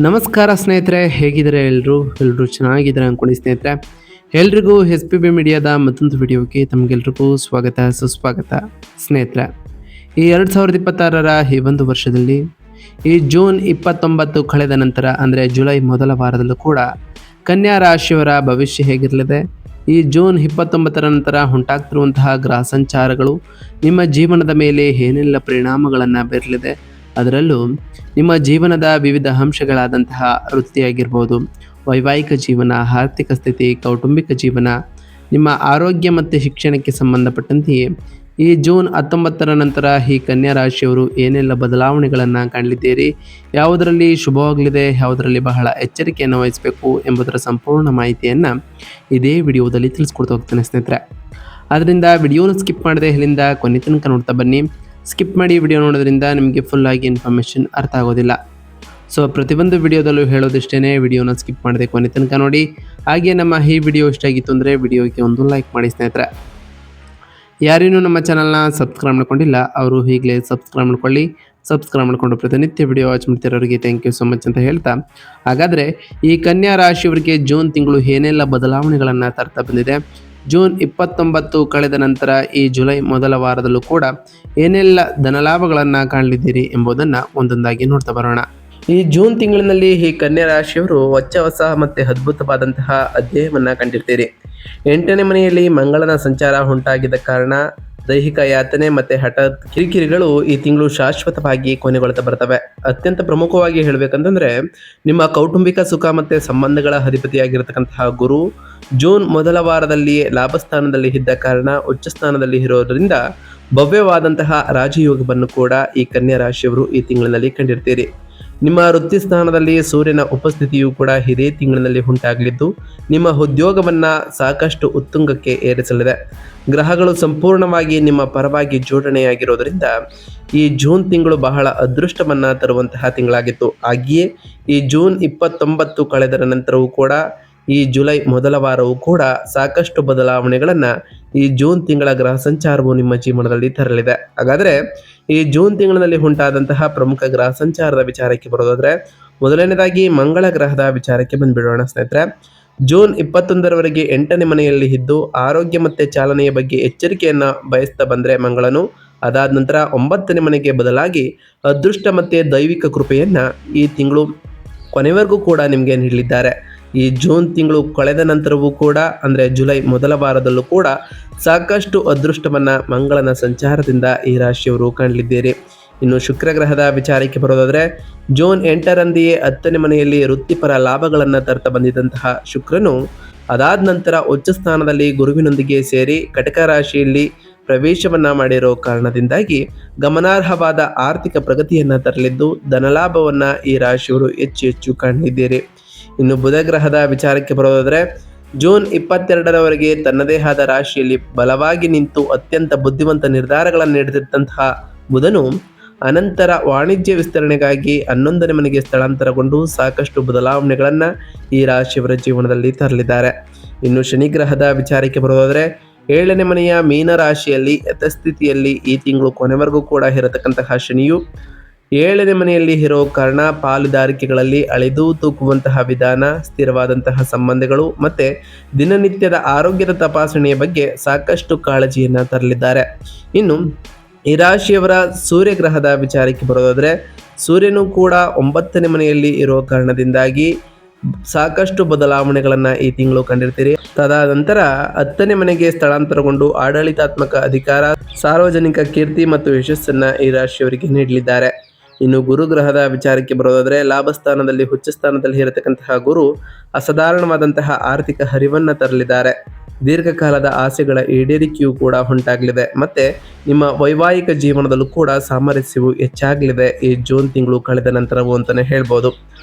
ನಮಸ್ಕಾರ ಸ್ನೇಹಿತರೆ, ಹೇಗಿದ್ದಾರೆ ಎಲ್ಲರೂ ಚೆನ್ನಾಗಿದ್ದಾರೆ ಅನ್ಕೊಳ್ಳಿ ಸ್ನೇಹಿತರೆ. ಎಲ್ರಿಗೂ ಎಸ್ ಪಿ ಬಿ ಮೀಡಿಯಾದ ಮತ್ತೊಂದು ವಿಡಿಯೋಗೆ ತಮಗೆಲ್ರಿಗೂ ಸ್ವಾಗತ ಸುಸ್ವಾಗತ ಸ್ನೇಹಿತರೆ. ಈ 2026ರ ಈ ಒಂದು ವರ್ಷದಲ್ಲಿ ಈ ಜೂನ್ 29 ಕಳೆದ ನಂತರ ಅಂದರೆ ಜುಲೈ ಮೊದಲ ವಾರದಲ್ಲೂ ಕೂಡ ಕನ್ಯಾ ರಾಶಿಯವರ ಭವಿಷ್ಯ ಹೇಗಿರಲಿದೆ, ಈ ಜೂನ್ 29ರ ನಂತರ ಉಂಟಾಗ್ತಿರುವಂತಹ ಗ್ರಹ ಸಂಚಾರಗಳು ನಿಮ್ಮ ಜೀವನದ ಮೇಲೆ ಏನೆಲ್ಲ ಪರಿಣಾಮಗಳನ್ನು ಬೀರಲಿದೆ, ಅದರಲ್ಲೂ ನಿಮ್ಮ ಜೀವನದ ವಿವಿಧ ಅಂಶಗಳಾದಂತಹ ವೃತ್ತಿಯಾಗಿರ್ಬೋದು, ವೈವಾಹಿಕ ಜೀವನ, ಆರ್ಥಿಕ ಸ್ಥಿತಿ, ಕೌಟುಂಬಿಕ ಜೀವನ, ನಿಮ್ಮ ಆರೋಗ್ಯ ಮತ್ತು ಶಿಕ್ಷಣಕ್ಕೆ ಸಂಬಂಧಪಟ್ಟಂತೆಯೇ ಈ ಜೂನ್ 19ರ ನಂತರ ಈ ಕನ್ಯಾ ರಾಶಿಯವರು ಏನೆಲ್ಲ ಬದಲಾವಣೆಗಳನ್ನು ಕಾಣಲಿದ್ದೀರಿ, ಯಾವುದರಲ್ಲಿ ಶುಭವಾಗಲಿದೆ, ಯಾವುದರಲ್ಲಿ ಬಹಳ ಎಚ್ಚರಿಕೆಯನ್ನು ವಹಿಸಬೇಕು ಎಂಬುದರ ಸಂಪೂರ್ಣ ಮಾಹಿತಿಯನ್ನು ಇದೇ ವಿಡಿಯೋದಲ್ಲಿ ತಿಳಿಸ್ಕೊಡ್ತಾ ಹೋಗ್ತೇನೆ ಸ್ನೇಹಿತರೆ. ಆದ್ದರಿಂದ ವಿಡಿಯೋನ ಸ್ಕಿಪ್ ಮಾಡದೆ ಇಲ್ಲಿಂದ ಕೊನೆ ತನಕ ನೋಡ್ತಾ ಬನ್ನಿ. ಸ್ಕಿಪ್ ಮಾಡಿ ವಿಡಿಯೋ ನೋಡೋದ್ರಿಂದ ನಿಮಗೆ ಫುಲ್ಲಾಗಿ ಇನ್ಫಾರ್ಮೇಷನ್ ಅರ್ಥ ಆಗೋದಿಲ್ಲ. ಸೊ ಪ್ರತಿಯೊಂದು ವಿಡಿಯೋದಲ್ಲೂ ಹೇಳೋದಿಷ್ಟೇ, ವಿಡಿಯೋನ ಸ್ಕಿಪ್ ಮಾಡದೆ ಕೊನೆ ತನಕ ನೋಡಿ. ಹಾಗೆ ನಮ್ಮ ಈ ವಿಡಿಯೋ ಇಷ್ಟ ಆಗಿತ್ತು ಅಂದರೆ ವಿಡಿಯೋಗೆ ಒಂದು ಲೈಕ್ ಮಾಡಿ ಸ್ನೇಹಿತರೆ. ಯಾರೇನೂ ನಮ್ಮ ಚಾನಲ್ನ ಸಬ್ಸ್ಕ್ರೈಬ್ ಮಾಡ್ಕೊಂಡಿಲ್ಲ ಅವರು ಈಗಲೇ ಸಬ್ಸ್ಕ್ರೈಬ್ ಮಾಡ್ಕೊಳ್ಳಿ. ಸಬ್ಸ್ಕ್ರೈಬ್ ಮಾಡಿಕೊಂಡು ಪ್ರತಿನಿತ್ಯ ವಿಡಿಯೋ ವಾಚ್ ಮಾಡ್ತಿರೋರಿಗೆ ಥ್ಯಾಂಕ್ ಯು ಸೊ ಮಚ್ ಅಂತ ಹೇಳ್ತಾ, ಹಾಗಾದರೆ ಈ ಕನ್ಯಾ ರಾಶಿಯವರಿಗೆ ಜೂನ್ ತಿಂಗಳು ಏನೆಲ್ಲ ಬದಲಾವಣೆಗಳನ್ನು ತರ್ತಾ ಬಂದಿದೆ, ಜೂನ್ 29 ಕಳೆದ ನಂತರ ಈ ಜುಲೈ ಮೊದಲ ವಾರದಲ್ಲೂ ಕೂಡ ಏನೆಲ್ಲ ಧನಲಾಭಗಳನ್ನು ಕಾಣಲಿದ್ದೀರಿ ಎಂಬುದನ್ನು ಒಂದೊಂದಾಗಿ ನೋಡ್ತಾ ಬರೋಣ. ಈ ಜೂನ್ ತಿಂಗಳಿನಲ್ಲಿ ಈ ಕನ್ಯಾ ರಾಶಿಯವರು ಹೊಸ ಮತ್ತು ಅದ್ಭುತವಾದಂತಹ ಅಧ್ಯಾಯವನ್ನು ಕಂಡಿರ್ತೀರಿ. 8ನೇ ಮನೆಯಲ್ಲಿ ಮಂಗಳನ ಸಂಚಾರ ಉಂಟಾಗಿದ್ದ ಕಾರಣ ದೈಹಿಕ ಯಾತನೆ ಮತ್ತು ಹಠಾತ್ ಕಿರಿಕಿರಿಗಳು ಈ ತಿಂಗಳು ಶಾಶ್ವತವಾಗಿ ಕೊನೆಗೊಳ್ತಾ ಬರ್ತವೆ. ಅತ್ಯಂತ ಪ್ರಮುಖವಾಗಿ ಹೇಳಬೇಕಂತಂದ್ರೆ, ನಿಮ್ಮ ಕೌಟುಂಬಿಕ ಸುಖ ಮತ್ತು ಸಂಬಂಧಗಳ ಅಧಿಪತಿಯಾಗಿರತಕ್ಕಂತಹ ಗುರು ಜೂನ್ ಮೊದಲ ವಾರದಲ್ಲಿ ಲಾಭಸ್ಥಾನದಲ್ಲಿ ಇದ್ದ ಕಾರಣ ಉಚ್ಚ ಸ್ಥಾನದಲ್ಲಿ ಇರೋದ್ರಿಂದ ಭವ್ಯವಾದಂತಹ ರಾಜಯೋಗವನ್ನು ಕೂಡ ಈ ಕನ್ಯಾ ರಾಶಿಯವರು ಈ ತಿಂಗಳಿನಲ್ಲಿ ಕಂಡಿರ್ತೀರಿ. ನಿಮ್ಮ ವೃತ್ತಿ ಸ್ಥಾನದಲ್ಲಿ ಸೂರ್ಯನ ಉಪಸ್ಥಿತಿಯು ಕೂಡ ಇದೇ ತಿಂಗಳಿನಲ್ಲಿ ಉಂಟಾಗಲಿದ್ದು ನಿಮ್ಮ ಉದ್ಯೋಗವನ್ನು ಸಾಕಷ್ಟು ಉತ್ತುಂಗಕ್ಕೆ ಏರಿಸಲಿದೆ. ಗ್ರಹಗಳು ಸಂಪೂರ್ಣವಾಗಿ ನಿಮ್ಮ ಪರವಾಗಿ ಜೋಡಣೆಯಾಗಿರೋದ್ರಿಂದ ಈ ಜೂನ್ ತಿಂಗಳು ಬಹಳ ಅದೃಷ್ಟವನ್ನು ತರುವಂತಹ ತಿಂಗಳಾಗಿತ್ತು. ಹಾಗೆಯೇ ಈ ಜೂನ್ 29 ಕಳೆದರ ನಂತರವೂ ಕೂಡ ಈ ಜುಲೈ ಮೊದಲ ವಾರವೂ ಕೂಡ ಸಾಕಷ್ಟು ಬದಲಾವಣೆಗಳನ್ನು ಈ ಜೂನ್ ತಿಂಗಳ ಗ್ರಹ ಸಂಚಾರವು ನಿಮ್ಮ ಜೀವನದಲ್ಲಿ ತರಲಿದೆ. ಹಾಗಾದರೆ ಈ ಜೂನ್ ತಿಂಗಳಿನಲ್ಲಿ ಉಂಟಾದಂತಹ ಪ್ರಮುಖ ಗ್ರಹ ಸಂಚಾರದ ವಿಚಾರಕ್ಕೆ ಬರೋದಾದರೆ, ಮೊದಲನೇದಾಗಿ ಮಂಗಳ ಗ್ರಹದ ವಿಚಾರಕ್ಕೆ ಬಂದ್ಬಿಡೋಣ ಸ್ನೇಹಿತರೆ. ಜೂನ್ 21ರವರೆಗೆ 8ನೇ ಮನೆಯಲ್ಲಿ ಇದ್ದು ಆರೋಗ್ಯ ಮತ್ತು ಚಾಲನೆಯ ಬಗ್ಗೆ ಎಚ್ಚರಿಕೆಯನ್ನು ಬಯಸ್ತಾ ಬಂದರೆ ಮಂಗಳನು, ಅದಾದ ನಂತರ 9ನೇ ಮನೆಗೆ ಬದಲಾಗಿ ಅದೃಷ್ಟ ಮತ್ತು ದೈವಿಕ ಕೃಪೆಯನ್ನು ಈ ತಿಂಗಳು ಕೊನೆವರೆಗೂ ಕೂಡ ನಿಮಗೆ ನೀಡಲಿದ್ದಾರೆ. ಈ ಜೂನ್ ತಿಂಗಳು ಕಳೆದ ನಂತರವೂ ಕೂಡ ಅಂದರೆ ಜುಲೈ ಮೊದಲ ವಾರದಲ್ಲೂ ಕೂಡ ಸಾಕಷ್ಟು ಅದೃಷ್ಟವನ್ನು ಮಂಗಳನ ಸಂಚಾರದಿಂದ ಈ ರಾಶಿಯವರು ಕಾಣಲಿದ್ದೀರಿ. ಇನ್ನು ಶುಕ್ರ ಗ್ರಹದ ವಿಚಾರಕ್ಕೆ ಬರೋದಾದರೆ, ಜೂನ್ 8ರಂದೆಯೇ 10ನೇ ಮನೆಯಲ್ಲಿ ವೃತ್ತಿಪರ ಲಾಭಗಳನ್ನು ತರ್ತಾ ಬಂದಿದ್ದಂತಹ ಶುಕ್ರನು ಅದಾದ ನಂತರ ಉಚ್ಚ ಸ್ಥಾನದಲ್ಲಿ ಗುರುವಿನೊಂದಿಗೆ ಸೇರಿ ಕಟಕ ರಾಶಿಯಲ್ಲಿ ಪ್ರವೇಶವನ್ನು ಮಾಡಿರೋ ಕಾರಣದಿಂದಾಗಿ ಗಮನಾರ್ಹವಾದ ಆರ್ಥಿಕ ಪ್ರಗತಿಯನ್ನು ತರಲಿದ್ದು ಧನಲಾಭವನ್ನು ಈ ರಾಶಿಯವರು ಹೆಚ್ಚು ಕಾಣಲಿದ್ದೀರಿ. ಇನ್ನು ಬುಧ ಗ್ರಹದ ವಿಚಾರಕ್ಕೆ ಬರೋದಾದರೆ, ಜೂನ್ 22ರವರೆಗೆ ತನ್ನದೇ ಆದ ರಾಶಿಯಲ್ಲಿ ಬಲವಾಗಿ ನಿಂತು ಅತ್ಯಂತ ಬುದ್ಧಿವಂತ ನಿರ್ಧಾರಗಳನ್ನು ನೀಡುತ್ತಿದ್ದಂತಹ ಬುಧನು ಅನಂತರ ವಾಣಿಜ್ಯ ವಿಸ್ತರಣೆಗಾಗಿ 11ನೇ ಮನೆಗೆ ಸ್ಥಳಾಂತರಗೊಂಡು ಸಾಕಷ್ಟು ಬದಲಾವಣೆಗಳನ್ನು ಈ ರಾಶಿಯವರ ಜೀವನದಲ್ಲಿ ತರಲಿದ್ದಾರೆ. ಇನ್ನು ಶನಿ ಗ್ರಹದ ವಿಚಾರಕ್ಕೆ ಬರೋದಾದರೆ, 7ನೇ ಮನೆಯ ಮೀನ ರಾಶಿಯಲ್ಲಿ ಯಥಸ್ಥಿತಿಯಲ್ಲಿ ಈ ತಿಂಗಳು ಕೊನೆವರೆಗೂ ಕೂಡ ಇರತಕ್ಕಂತಹ ಶನಿಯು 7ನೇ ಮನೆಯಲ್ಲಿ ಇರೋ ಕಾರಣ ಪಾಲುದಾರಿಕೆಗಳಲ್ಲಿ ಅಳೆದು ತೂಕುವಂತಹ ವಿಧಾನ, ಸ್ಥಿರವಾದಂತಹ ಸಂಬಂಧಗಳು ಮತ್ತು ದಿನನಿತ್ಯದ ಆರೋಗ್ಯದ ತಪಾಸಣೆಯ ಬಗ್ಗೆ ಸಾಕಷ್ಟು ಕಾಳಜಿಯನ್ನು ತರಲಿದ್ದಾರೆ. ಇನ್ನು ಈ ರಾಶಿಯವರ ಸೂರ್ಯ ಗ್ರಹದ ವಿಚಾರಕ್ಕೆ ಬರೋದಾದರೆ, ಸೂರ್ಯನು ಕೂಡ 9ನೇ ಮನೆಯಲ್ಲಿ ಇರೋ ಕಾರಣದಿಂದಾಗಿ ಸಾಕಷ್ಟು ಬದಲಾವಣೆಗಳನ್ನು ಈ ತಿಂಗಳು ಕಂಡಿರ್ತೀರಿ. ತದನಂತರ 10ನೇ ಮನೆಗೆ ಸ್ಥಳಾಂತರಗೊಂಡು ಆಡಳಿತಾತ್ಮಕ ಅಧಿಕಾರ, ಸಾರ್ವಜನಿಕ ಕೀರ್ತಿ ಮತ್ತು ಯಶಸ್ಸನ್ನು ಈ ರಾಶಿಯವರಿಗೆ ನೀಡಲಿದ್ದಾರೆ. ಇನ್ನು ಗುರು ಗ್ರಹದ ವಿಚಾರಕ್ಕೆ ಬರೋದಾದರೆ, ಲಾಭಸ್ಥಾನದಲ್ಲಿ ಉಚ್ಚ ಸ್ಥಾನದಲ್ಲಿ ಇರತಕ್ಕಂತಹ ಗುರು ಅಸಾಧಾರಣವಾದಂತಹ ಆರ್ಥಿಕ ಹರಿವನ್ನು ತರಲಿದ್ದಾರೆ. ದೀರ್ಘಕಾಲದ ಆಸೆಗಳ ಈಡೇರಿಕೆಯೂ ಕೂಡ ಉಂಟಾಗಲಿದೆ ಮತ್ತು ನಿಮ್ಮ ವೈವಾಹಿಕ ಜೀವನದಲ್ಲೂ ಕೂಡ ಸಾಮರಸ್ಯವು ಹೆಚ್ಚಾಗಲಿದೆ ಈ ಜೂನ್ ತಿಂಗಳು ಕಳೆದ ನಂತರವೂ ಅಂತಲೇ ಹೇಳ್ಬೋದು.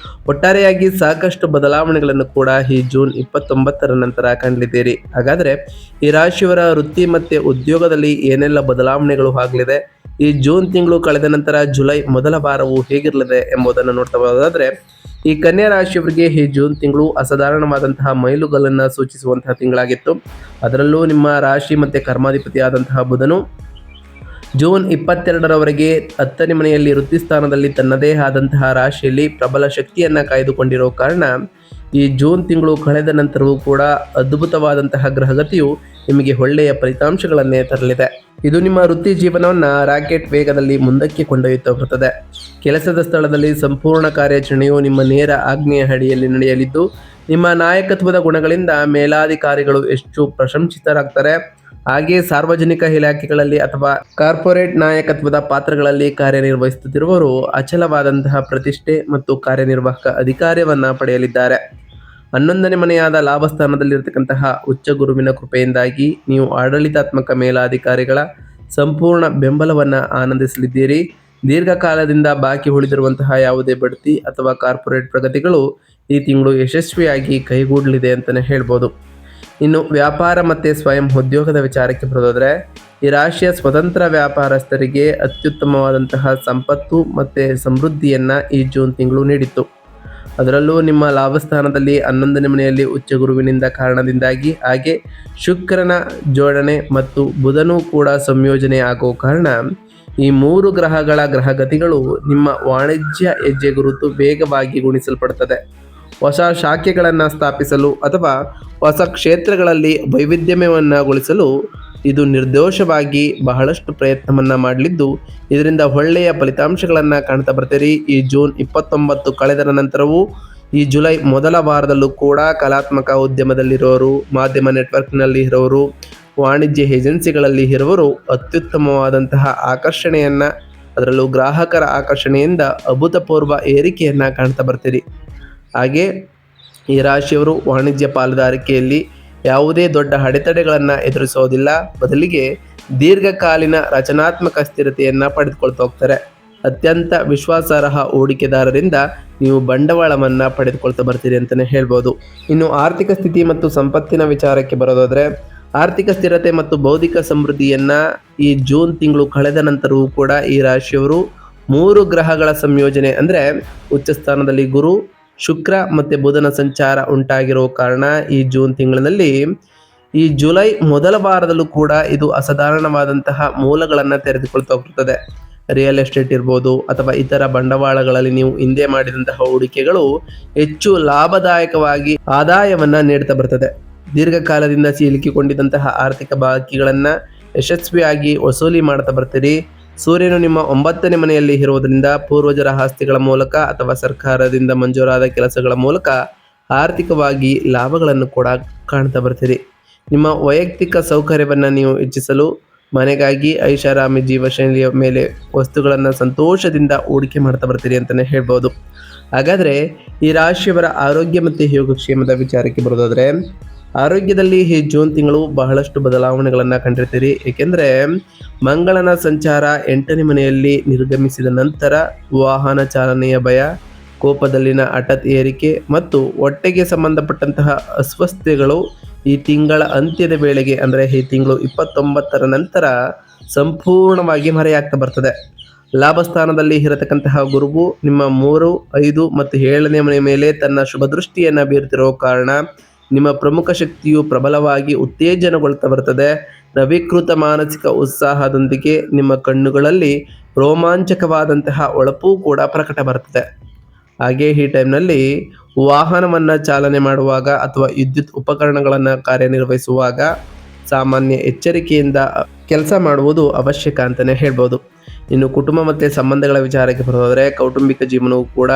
ಒಟ್ಟಾರೆಯಾಗಿ ಸಾಕಷ್ಟು ಬದಲಾವಣೆಗಳನ್ನು ಕೂಡ ಈ ಜೂನ್ 29ರ ನಂತರ ಕಾಣಲಿದ್ದೀರಿ. ಹಾಗಾದರೆ ಈ ರಾಶಿಯವರ ವೃತ್ತಿ ಮತ್ತು ಉದ್ಯೋಗದಲ್ಲಿ ಏನೆಲ್ಲ ಬದಲಾವಣೆಗಳು ಆಗಲಿದೆ, ಈ ಜೂನ್ ತಿಂಗಳು ಕಳೆದ ನಂತರ ಜುಲೈ ಮೊದಲ ವಾರವು ಹೇಗಿರಲಿದೆ ಎಂಬುದನ್ನು ನೋಡ್ತಾ ಹೋದಾದರೆ, ಈ ಕನ್ಯಾ ರಾಶಿಯವರಿಗೆ ಈ ಜೂನ್ ತಿಂಗಳು ಅಸಾಧಾರಣವಾದಂತಹ ಮೈಲುಗಲ್ಲನ್ನು ಸೂಚಿಸುವಂತಹ ತಿಂಗಳಾಗಿತ್ತು. ಅದರಲ್ಲೂ ನಿಮ್ಮ ರಾಶಿ ಮತ್ತು ಕರ್ಮಾಧಿಪತಿಯಾದಂತಹ ಬುಧನು ಜೂನ್ 22ರವರೆಗೆ 10ನೇ ಮನೆಯಲ್ಲಿ ವೃತ್ತಿ ಸ್ಥಾನದಲ್ಲಿ ತನ್ನದೇ ಆದಂತಹ ರಾಶಿಯಲ್ಲಿ ಪ್ರಬಲ ಶಕ್ತಿಯನ್ನು ಕಾಯ್ದುಕೊಂಡಿರೋ ಕಾರಣ ಈ ಜೂನ್ ತಿಂಗಳು ಕಳೆದ ನಂತರವೂ ಕೂಡ ಅದ್ಭುತವಾದಂತಹ ಗ್ರಹಗತಿಯು ನಿಮಗೆ ಒಳ್ಳೆಯ ಫಲಿತಾಂಶಗಳನ್ನೇ ತರಲಿದೆ. ಇದು ನಿಮ್ಮ ವೃತ್ತಿ ಜೀವನವನ್ನು ರಾಕೆಟ್ ವೇಗದಲ್ಲಿ ಮುಂದಕ್ಕೆ ಕೊಂಡೊಯ್ಯುತ್ತಾ ಬರುತ್ತದೆ. ಕೆಲಸದ ಸ್ಥಳದಲ್ಲಿ ಸಂಪೂರ್ಣ ಕಾರ್ಯಾಚರಣೆಯು ನಿಮ್ಮ ನೇರ ಆಜ್ಞೆಯ ಅಡಿಯಲ್ಲಿ ನಡೆಯಲಿದ್ದು, ನಿಮ್ಮ ನಾಯಕತ್ವದ ಗುಣಗಳಿಂದ ಮೇಲಾಧಿಕಾರಿಗಳು ಎಷ್ಟು ಪ್ರಶಂಸಿತರಾಗ್ತಾರೆ. ಹಾಗೆಯೇ ಸಾರ್ವಜನಿಕ ಇಲಾಖೆಗಳಲ್ಲಿ ಅಥವಾ ಕಾರ್ಪೊರೇಟ್ ನಾಯಕತ್ವದ ಪಾತ್ರಗಳಲ್ಲಿ ಕಾರ್ಯನಿರ್ವಹಿಸುತ್ತಿರುವವರು ಅಚಲವಾದಂತಹ ಪ್ರತಿಷ್ಠೆ ಮತ್ತು ಕಾರ್ಯನಿರ್ವಾಹಕ ಅಧಿಕಾರವನ್ನು ಪಡೆಯಲಿದ್ದಾರೆ. 11ನೇ ಮನೆಯಾದ ಲಾಭಸ್ಥಾನದಲ್ಲಿರತಕ್ಕಂತಹ ಉಚ್ಚ ಗುರುವಿನ ಕೃಪೆಯಿಂದಾಗಿ ನೀವು ಆಡಳಿತಾತ್ಮಕ ಮೇಲಾಧಿಕಾರಿಗಳ ಸಂಪೂರ್ಣ ಬೆಂಬಲವನ್ನು ಆನಂದಿಸಲಿದ್ದೀರಿ. ದೀರ್ಘಕಾಲದಿಂದ ಬಾಕಿ ಉಳಿದಿರುವಂತಹ ಯಾವುದೇ ಬಡ್ತಿ ಅಥವಾ ಕಾರ್ಪೊರೇಟ್ ಪ್ರಗತಿಗಳು ಈ ತಿಂಗಳು ಯಶಸ್ವಿಯಾಗಿ ಕೈಗೂಡಲಿದೆ ಅಂತಲೇ ಹೇಳ್ಬೋದು. ಇನ್ನು ವ್ಯಾಪಾರ ಮತ್ತು ಸ್ವಯಂ ಉದ್ಯೋಗದ ವಿಚಾರಕ್ಕೆ ಬರೋದಾದರೆ, ಈ ರಾಶಿಯ ಸ್ವತಂತ್ರ ವ್ಯಾಪಾರಸ್ಥರಿಗೆ ಅತ್ಯುತ್ತಮವಾದಂತಹ ಸಂಪತ್ತು ಮತ್ತು ಸಮೃದ್ಧಿಯನ್ನು ಈ ಜೂನ್ ತಿಂಗಳು ನೀಡಿತ್ತು. ಅದರಲ್ಲೂ ನಿಮ್ಮ ಲಾಭಸ್ಥಾನದಲ್ಲಿ 11ನೇ ಮನೆಯಲ್ಲಿ ಉಚ್ಚ ಗುರುವಿನಿಂದ ಕಾರಣದಿಂದಾಗಿ, ಹಾಗೆ ಶುಕ್ರನ ಜೋಡಣೆ ಮತ್ತು ಬುಧನೂ ಕೂಡ ಸಂಯೋಜನೆ ಆಗೋ ಕಾರಣ ಈ 3 ಗ್ರಹಗಳ ಗ್ರಹಗತಿಗಳು ನಿಮ್ಮ ವಾಣಿಜ್ಯ ಹೆಜ್ಜೆ ಗುರುತು ವೇಗವಾಗಿ ಗುಣಿಸಲ್ಪಡುತ್ತದೆ. ಹೊಸ ಶಾಖೆಗಳನ್ನು ಸ್ಥಾಪಿಸಲು ಅಥವಾ ಹೊಸ ಕ್ಷೇತ್ರಗಳಲ್ಲಿ ವೈವಿಧ್ಯಮಯಗೊಳಿಸಲು ಇದು ನಿರ್ದೋಷವಾಗಿ ಬಹಳಷ್ಟು ಪ್ರಯತ್ನವನ್ನು ಮಾಡಲಿದ್ದು, ಇದರಿಂದ ಒಳ್ಳೆಯ ಫಲಿತಾಂಶಗಳನ್ನು ಕಾಣ್ತಾ ಬರ್ತೀರಿ. ಈ ಜೂನ್ 29 ಕಳೆದ ನಂತರವೂ ಈ ಜುಲೈ ಮೊದಲ ವಾರದಲ್ಲೂ ಕೂಡ ಕಲಾತ್ಮಕ ಉದ್ಯಮದಲ್ಲಿರೋರು, ಮಾಧ್ಯಮ ನೆಟ್ವರ್ಕ್ನಲ್ಲಿ ಇರೋರು, ವಾಣಿಜ್ಯ ಏಜೆನ್ಸಿಗಳಲ್ಲಿ ಇರುವವರು ಅತ್ಯುತ್ತಮವಾದಂತಹ ಆಕರ್ಷಣೆಯನ್ನು, ಅದರಲ್ಲೂ ಗ್ರಾಹಕರ ಆಕರ್ಷಣೆಯಿಂದ ಅಭೂತಪೂರ್ವ ಏರಿಕೆಯನ್ನು ಕಾಣ್ತಾ ಬರ್ತೀರಿ. ಹಾಗೆ ಈ ರಾಶಿಯವರು ವಾಣಿಜ್ಯ ಪಾಲುದಾರಿಕೆಯಲ್ಲಿ ಯಾವುದೇ ದೊಡ್ಡ ಅಡೆತಡೆಗಳನ್ನು ಎದುರಿಸೋದಿಲ್ಲ. ಬದಲಿಗೆ ದೀರ್ಘಕಾಲೀನ ರಚನಾತ್ಮಕ ಸ್ಥಿರತೆಯನ್ನು ಪಡೆದುಕೊಳ್ತಾ ಹೋಗ್ತಾರೆ. ಅತ್ಯಂತ ವಿಶ್ವಾಸಾರ್ಹ ಹೂಡಿಕೆದಾರರಿಂದ ನೀವು ಬಂಡವಾಳವನ್ನು ಪಡೆದುಕೊಳ್ತಾ ಬರ್ತೀರಿ ಅಂತಲೇ ಹೇಳ್ಬೋದು. ಇನ್ನು ಆರ್ಥಿಕ ಸ್ಥಿತಿ ಮತ್ತು ಸಂಪತ್ತಿನ ವಿಚಾರಕ್ಕೆ ಬರೋದಾದರೆ, ಆರ್ಥಿಕ ಸ್ಥಿರತೆ ಮತ್ತು ಬೌದ್ಧಿಕ ಸಮೃದ್ಧಿಯನ್ನು ಈ ಜೂನ್ ತಿಂಗಳು ಕಳೆದ ನಂತರವೂ ಕೂಡ ಈ ರಾಶಿಯವರು 3 ಗ್ರಹಗಳ ಸಂಯೋಜನೆ ಅಂದರೆ ಉಚ್ಚ ಸ್ಥಾನದಲ್ಲಿ ಗುರು, ಶುಕ್ರ ಮತ್ತು ಬುಧನ ಸಂಚಾರ ಉಂಟಾಗಿರೋ ಕಾರಣ ಈ ಜೂನ್ ತಿಂಗಳಿನಲ್ಲಿ ಈ ಜುಲೈ ಮೊದಲ ವಾರದಲ್ಲೂ ಕೂಡ ಇದು ಅಸಾಧಾರಣವಾದಂತಹ ಮೂಲಗಳನ್ನು ತೆರೆದುಕೊಳ್ತಾ ಹೋಗ್ತದೆ. ರಿಯಲ್ ಎಸ್ಟೇಟ್ ಇರ್ಬೋದು ಅಥವಾ ಇತರ ಬಂಡವಾಳಗಳಲ್ಲಿ ನೀವು ಹಿಂದೆ ಮಾಡಿದಂತಹ ಹೂಡಿಕೆಗಳು ಹೆಚ್ಚು ಲಾಭದಾಯಕವಾಗಿ ಆದಾಯವನ್ನು ನೀಡ್ತಾ ಬರ್ತದೆ. ದೀರ್ಘಕಾಲದಿಂದ ಸಿಲುಕಿಕೊಂಡಿದ್ದಂತಹ ಆರ್ಥಿಕ ಬಾಕಿಗಳನ್ನು ಯಶಸ್ವಿಯಾಗಿ ವಸೂಲಿ ಮಾಡ್ತಾ ಬರ್ತೀರಿ. ಸೂರ್ಯನು ನಿಮ್ಮ 9ನೇ ಮನೆಯಲ್ಲಿ ಇರುವುದರಿಂದ ಪೂರ್ವಜರ ಆಸ್ತಿಗಳ ಮೂಲಕ ಅಥವಾ ಸರ್ಕಾರದಿಂದ ಮಂಜೂರಾದ ಕೆಲಸಗಳ ಮೂಲಕ ಆರ್ಥಿಕವಾಗಿ ಲಾಭಗಳನ್ನು ಕೂಡ ಕಾಣ್ತಾ ಬರ್ತೀರಿ. ನಿಮ್ಮ ವೈಯಕ್ತಿಕ ಸೌಕರ್ಯವನ್ನು ನೀವು ಹೆಚ್ಚಿಸಲು ಮನೆಗಾಗಿ ಐಷಾರಾಮಿ ಜೀವಶೈಲಿಯ ಮೇಲೆ ವಸ್ತುಗಳನ್ನು ಸಂತೋಷದಿಂದ ಹೂಡಿಕೆ ಮಾಡ್ತಾ ಬರ್ತೀರಿ ಅಂತಲೇ ಹೇಳ್ಬೋದು. ಹಾಗಾದರೆ ಈ ರಾಶಿಯವರ ಆರೋಗ್ಯ ಮತ್ತು ಯೋಗಕ್ಷೇಮದ ವಿಚಾರಕ್ಕೆ ಬರೋದಾದರೆ, ಆರೋಗ್ಯದಲ್ಲಿ ಈ ಜೂನ್ ತಿಂಗಳು ಬಹಳಷ್ಟು ಬದಲಾವಣೆಗಳನ್ನು ಕಂಡಿರ್ತೀರಿ. ಏಕೆಂದರೆ ಮಂಗಳನ ಸಂಚಾರ 8ನೇ ಮನೆಯಲ್ಲಿ ನಿರ್ಗಮಿಸಿದ ನಂತರ ವಾಹನ ಚಾಲನೆಯ ಭಯ, ಕೋಪದಲ್ಲಿನ ಹಠಾತ್ ಏರಿಕೆ ಮತ್ತು ಹೊಟ್ಟೆಗೆ ಸಂಬಂಧಪಟ್ಟಂತಹ ಅಸ್ವಸ್ಥತೆಗಳು ಈ ತಿಂಗಳ ಅಂತ್ಯದ ವೇಳೆಗೆ ಅಂದರೆ ಈ ತಿಂಗಳು 29ರ ನಂತರ ಸಂಪೂರ್ಣವಾಗಿ ಮರೆಯಾಗ್ತಾ ಬರ್ತದೆ. ಲಾಭಸ್ಥಾನದಲ್ಲಿ ಇರತಕ್ಕಂತಹ ಗುರುವು ನಿಮ್ಮ 3, 5 ಮತ್ತು 7ನೇ ಮನೆ ಮೇಲೆ ತನ್ನ ಶುಭ ದೃಷ್ಟಿಯನ್ನು ಬೀರ್ತಿರೋ ಕಾರಣ ನಿಮ್ಮ ಪ್ರಮುಖ ಶಕ್ತಿಯು ಪ್ರಬಲವಾಗಿ ಉತ್ತೇಜನಗೊಳ್ತಾ ಬರ್ತದೆ. ನವೀಕೃತ ಮಾನಸಿಕ ಉತ್ಸಾಹದೊಂದಿಗೆ ನಿಮ್ಮ ಕಣ್ಣುಗಳಲ್ಲಿ ರೋಮಾಂಚಕವಾದಂತಹ ಹೊಳಪು ಕೂಡ ಪ್ರಕಟ ಬರ್ತದೆ. ಹಾಗೆ ಈ ಟೈಮ್ನಲ್ಲಿ ವಾಹನವನ್ನು ಚಾಲನೆ ಮಾಡುವಾಗ ಅಥವಾ ವಿದ್ಯುತ್ ಉಪಕರಣಗಳನ್ನು ಕಾರ್ಯನಿರ್ವಹಿಸುವಾಗ ಸಾಮಾನ್ಯ ಎಚ್ಚರಿಕೆಯಿಂದ ಕೆಲಸ ಮಾಡುವುದು ಅವಶ್ಯಕ ಅಂತಲೇ ಹೇಳ್ಬೋದು. ಇನ್ನು ಕುಟುಂಬ ಮತ್ತು ಸಂಬಂಧಗಳ ವಿಚಾರಕ್ಕೆ ಬರೋದಾದರೆ, ಕೌಟುಂಬಿಕ ಜೀವನವು ಕೂಡ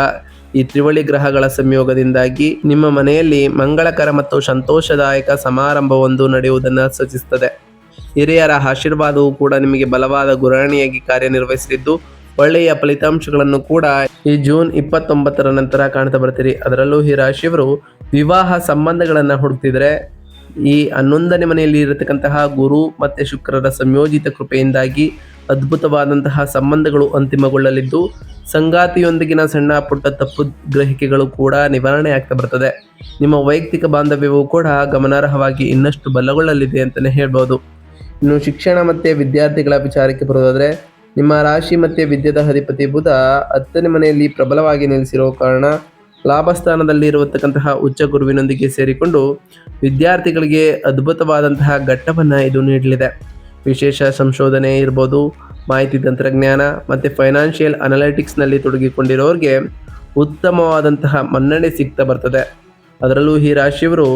ಈ ತ್ರಿವಳಿ ಗ್ರಹಗಳ ಸಂಯೋಗದಿಂದಾಗಿ ನಿಮ್ಮ ಮನೆಯಲ್ಲಿ ಮಂಗಳಕರ ಮತ್ತು ಸಂತೋಷದಾಯಕ ಸಮಾರಂಭವೊಂದು ನಡೆಯುವುದನ್ನು ಸೂಚಿಸುತ್ತದೆ. ಹಿರಿಯರ ಆಶೀರ್ವಾದವು ಕೂಡ ನಿಮಗೆ ಬಲವಾದ ಗುರಾಣಿಯಾಗಿ ಕಾರ್ಯನಿರ್ವಹಿಸಲಿದ್ದು, ಒಳ್ಳೆಯ ಫಲಿತಾಂಶಗಳನ್ನು ಕೂಡ ಈ ಜೂನ್ 29ರ ನಂತರ ಕಾಣ್ತಾ ಬರ್ತೀರಿ. ಅದರಲ್ಲೂ ಈ ರಾಶಿಯವರು ವಿವಾಹ ಸಂಬಂಧಗಳನ್ನು ಹುಡುಕ್ತಿದ್ರೆ ಈ 11ನೇ ಮನೆಯಲ್ಲಿ ಇರತಕ್ಕಂತಹ ಗುರು ಮತ್ತು ಶುಕ್ರರ ಸಂಯೋಜಿತ ಕೃಪೆಯಿಂದಾಗಿ ಅದ್ಭುತವಾದಂತಹ ಸಂಬಂಧಗಳು ಅಂತಿಮಗೊಳ್ಳಲಿದ್ದು, ಸಂಗಾತಿಯೊಂದಿಗಿನ ಸಣ್ಣ ಪುಟ್ಟ ತಪ್ಪು ಗ್ರಹಿಕೆಗಳು ಕೂಡ ನಿವಾರಣೆ ಆಗ್ತಾ ಬರ್ತದೆ. ನಿಮ್ಮ ವೈಯಕ್ತಿಕ ಬಾಂಧವ್ಯವು ಕೂಡ ಗಮನಾರ್ಹವಾಗಿ ಇನ್ನಷ್ಟು ಬಲಗೊಳ್ಳಲಿದೆ ಅಂತಲೇ ಹೇಳ್ಬೋದು. ಇನ್ನು ಶಿಕ್ಷಣ ಮತ್ತು ವಿದ್ಯಾರ್ಥಿಗಳ ವಿಚಾರಕ್ಕೆ ಬರೋದಾದರೆ, ನಿಮ್ಮ ರಾಶಿ ಮತ್ತು ವಿದ್ಯಾದ ಅಧಿಪತಿ ಬುಧ 10ನೇ ಮನೆಯಲ್ಲಿ ಪ್ರಬಲವಾಗಿ ನೆಲೆಸಿರೋ ಕಾರಣ ಲಾಭಸ್ಥಾನದಲ್ಲಿ ಇರತಕ್ಕಂತಹ ಉಚ್ಚ ಗುರುವಿನೊಂದಿಗೆ ಸೇರಿಕೊಂಡು ವಿದ್ಯಾರ್ಥಿಗಳಿಗೆ ಅದ್ಭುತವಾದಂತಹ ಘಟ್ಟವನ್ನು ಇದು ನೀಡಲಿದೆ. ವಿಶೇಷ ಸಂಶೋಧನೆ ಇರ್ಬೋದು, ಮಾಹಿತಿ ತಂತ್ರಜ್ಞಾನ ಮತ್ತು ಫೈನಾನ್ಷಿಯಲ್ ಅನಾಲಿಟಿಕ್ಸ್ನಲ್ಲಿ ತೊಡಗಿಕೊಂಡಿರೋರಿಗೆ ಉತ್ತಮವಾದಂತಹ ಮನ್ನಣೆ ಸಿಗ್ತಾ ಬರ್ತದೆ. ಅದರಲ್ಲೂ ಈ ರಾಶಿಯವರು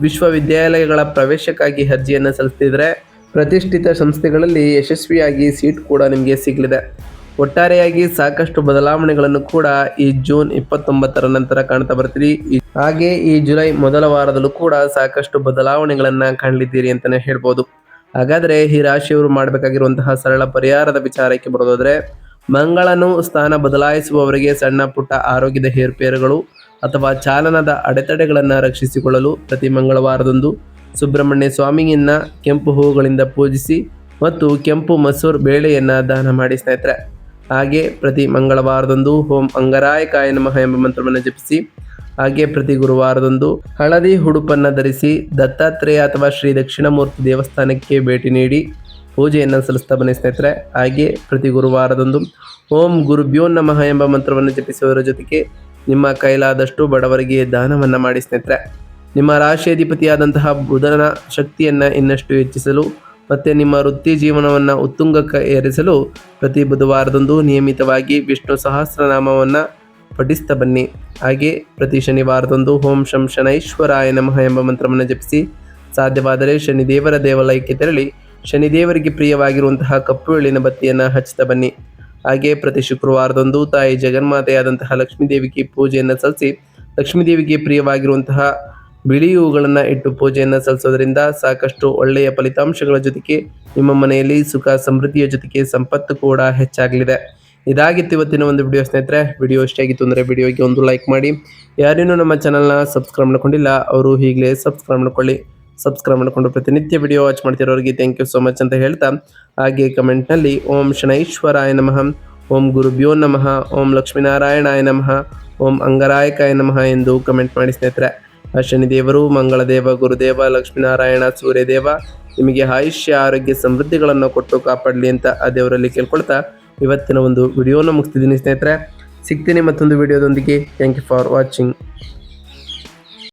ವಿಶ್ವವಿದ್ಯಾಲಯಗಳ ಪ್ರವೇಶಕ್ಕಾಗಿ ಅರ್ಜಿಯನ್ನು ಸಲ್ಲಿಸ್ತಿದ್ರೆ ಪ್ರತಿಷ್ಠಿತ ಸಂಸ್ಥೆಗಳಲ್ಲಿ ಯಶಸ್ವಿಯಾಗಿ ಸೀಟ್ ಕೂಡ ನಿಮಗೆ ಸಿಗಲಿದೆ. ಒಟ್ಟಾರೆಯಾಗಿ ಸಾಕಷ್ಟು ಬದಲಾವಣೆಗಳನ್ನು ಕೂಡ ಈ ಜೂನ್ 29 ನಂತರ ಕಾಣ್ತಾ ಬರ್ತೀರಿ. ಹಾಗೆ ಈ ಜುಲೈ ಮೊದಲ ವಾರದಲ್ಲೂ ಕೂಡ ಸಾಕಷ್ಟು ಬದಲಾವಣೆಗಳನ್ನು ಕಾಣಲಿದ್ದೀರಿ ಅಂತಲೇ ಹೇಳ್ಬೋದು. ಹಾಗಾದರೆ ಈ ರಾಶಿಯವರು ಮಾಡಬೇಕಾಗಿರುವಂತಹ ಸರಳ ಪರಿಹಾರದ ವಿಚಾರಕ್ಕೆ ಬರೋದಾದರೆ, ಮಂಗಳನು ಸ್ಥಾನ ಬದಲಾಯಿಸುವವರಿಗೆ ಸಣ್ಣ ಪುಟ್ಟ ಆರೋಗ್ಯದ ಏರುಪೇರುಗಳು ಅಥವಾ ಚಾಲನದ ಅಡೆತಡೆಗಳನ್ನು ರಕ್ಷಿಸಿಕೊಳ್ಳಲು ಪ್ರತಿ ಮಂಗಳವಾರದಂದು ಸುಬ್ರಹ್ಮಣ್ಯ ಸ್ವಾಮಿಯನ್ನ ಕೆಂಪು ಹೂವುಗಳಿಂದ ಪೂಜಿಸಿ ಮತ್ತು ಕೆಂಪು ಮಸೂರ್ ಬೇಳೆಯನ್ನು ದಾನ ಮಾಡಿ ಸ್ನೇಹಿತರೆ. ಹಾಗೆ ಪ್ರತಿ ಮಂಗಳವಾರದಂದು ಓಂ ಅಂಗರಾಯಕಾಯ ನಮಃ ಎಂಬ ಮಂತ್ರವನ್ನು ಜಪಿಸಿ, ಹಾಗೆ ಪ್ರತಿ ಗುರುವಾರದಂದು ಹಳದಿ ಉಡುಪನ್ನು ಧರಿಸಿ ದತ್ತಾತ್ರೇಯ ಅಥವಾ ಶ್ರೀ ದಕ್ಷಿಣಮೂರ್ತಿ ದೇವಸ್ಥಾನಕ್ಕೆ ಭೇಟಿ ನೀಡಿ ಪೂಜೆಯನ್ನು ಸಲ್ಲಿಸ್ತಾ ಬನ್ನಿ ಸ್ನೇಹಿತರೆ. ಹಾಗೆ ಪ್ರತಿ ಗುರುವಾರದಂದು ಓಂ ಗುರುಭ್ಯೋ ನಮಃ ಎಂಬ ಮಂತ್ರವನ್ನು ಜಪಿಸುವುದರ ಜೊತೆಗೆ ನಿಮ್ಮ ಕೈಲಾದಷ್ಟು ಬಡವರಿಗೆ ದಾನವನ್ನು ಮಾಡಿ ಸ್ನೇಹಿತರೆ. ನಿಮ್ಮ ರಾಶಿಯಾಧಿಪತಿಯಾದಂತಹ ಬುಧನ ಶಕ್ತಿಯನ್ನು ಇನ್ನಷ್ಟು ಹೆಚ್ಚಿಸಲು ಮತ್ತು ನಿಮ್ಮ ವೃತ್ತಿ ಜೀವನವನ್ನು ಉತ್ತುಂಗಕ್ಕೆ ಏರಿಸಲು ಪ್ರತಿ ಬುಧವಾರದಂದು ನಿಯಮಿತವಾಗಿ ವಿಷ್ಣು ಸಹಸ್ರನಾಮವನ್ನು ಪಠಿಸ್ತಾ ಬನ್ನಿ. ಹಾಗೆ ಪ್ರತಿ ಶನಿವಾರದಂದು ಓಂ ಶಂ ಶನೈಶ್ವರಾಯ ನಮಃ ಎಂಬ ಮಂತ್ರವನ್ನು ಜಪಿಸಿ, ಸಾಧ್ಯವಾದರೆ ಶನಿದೇವರ ದೇವಾಲಯಕ್ಕೆ ತೆರಳಿ ಶನಿದೇವರಿಗೆ ಪ್ರಿಯವಾಗಿರುವಂತಹ ಕಪ್ಪು ಎಳ್ಳಿನ ಬತ್ತಿಯನ್ನು ಹಚ್ಚುತ್ತಾ ಬನ್ನಿ. ಹಾಗೆ ಪ್ರತಿ ಶುಕ್ರವಾರದಂದು ತಾಯಿ ಜಗನ್ಮಾತೆಯಾದಂತಹ ಲಕ್ಷ್ಮೀದೇವಿಗೆ ಪೂಜೆಯನ್ನು ಸಲ್ಲಿಸಿ, ಲಕ್ಷ್ಮೀದೇವಿಗೆ ಪ್ರಿಯವಾಗಿರುವಂತಹ ಬಿಳಿ ಹೂಗಳನ್ನು ಇಟ್ಟು ಪೂಜೆಯನ್ನು ಸಲ್ಲಿಸೋದ್ರಿಂದ ಸಾಕಷ್ಟು ಒಳ್ಳೆಯ ಫಲಿತಾಂಶಗಳ ಜೊತೆಗೆ ನಿಮ್ಮ ಮನೆಯಲ್ಲಿ ಸುಖ ಸಮೃದ್ಧಿಯ ಜೊತೆಗೆ ಸಂಪತ್ತು ಕೂಡ ಹೆಚ್ಚಾಗಲಿದೆ. ಇದಾಗಿತ್ತು ಇವತ್ತಿನ ಒಂದು ವಿಡಿಯೋ ಸ್ನೇಹಿತರೆ. ವಿಡಿಯೋ ಇಷ್ಟ ಆಗಿತ್ತು ಅಂದರೆ ವಿಡಿಯೋಗೆ ಒಂದು ಲೈಕ್ ಮಾಡಿ. ಯಾರೇನೂ ನಮ್ಮ ಚಾನಲ್ನ ಸಬ್ಸ್ಕ್ರೈಬ್ ಮಾಡ್ಕೊಂಡಿಲ್ಲ ಅವರು ಈಗಲೇ ಸಬ್ಸ್ಕ್ರೈಬ್ ಮಾಡ್ಕೊಳ್ಳಿ. ಸಬ್ಸ್ಕ್ರೈಬ್ ಮಾಡಿಕೊಂಡು ಪ್ರತಿನಿತ್ಯ ವಿಡಿಯೋ ವಾಚ್ ಮಾಡ್ತಿರೋರಿಗೆ ಥ್ಯಾಂಕ್ ಯು ಸೋ ಮಚ್ ಅಂತ ಹೇಳ್ತಾ, ಹಾಗೆ ಕಮೆಂಟ್ನಲ್ಲಿ ಓಂ ಶನೈಶ್ವರಾಯ ನಮಃ, ಓಂ ಗುರುಭ್ಯೋ ನಮಃ, ಓಂ ಲಕ್ಷ್ಮೀನಾರಾಯಣಾಯ ನಮಃ, ಓಂ ಅಂಗರಾಯಕಾಯ ನಮಃ ಎಂದು ಕಮೆಂಟ್ ಮಾಡಿ ಸ್ನೇಹಿತರೆ. ಆ ಶನಿದೇವರು, ಮಂಗಳದೇವ, ಗುರುದೇವ, ಲಕ್ಷ್ಮೀನಾರಾಯಣ, ಸೂರ್ಯದೇವ ನಿಮಗೆ ಆಯುಷ್ಯ ಆರೋಗ್ಯ ಸಮೃದ್ಧಿಗಳನ್ನು ಕೊಟ್ಟು ಕಾಪಾಡಲಿ ಅಂತ ಆ ದೇವರಲ್ಲಿ ಕೇಳ್ಕೊಳ್ತಾ ಇವತ್ತಿನ ಒಂದು ವಿಡಿಯೋನ ಮುಗಿಸ್ತಿದ್ದೀನಿ ಸ್ನೇಹಿತರೆ. ಸಿಗ್ತೀನಿ ಮತ್ತೊಂದು ವಿಡಿಯೋದೊಂದಿಗೆ. Thank you for watching.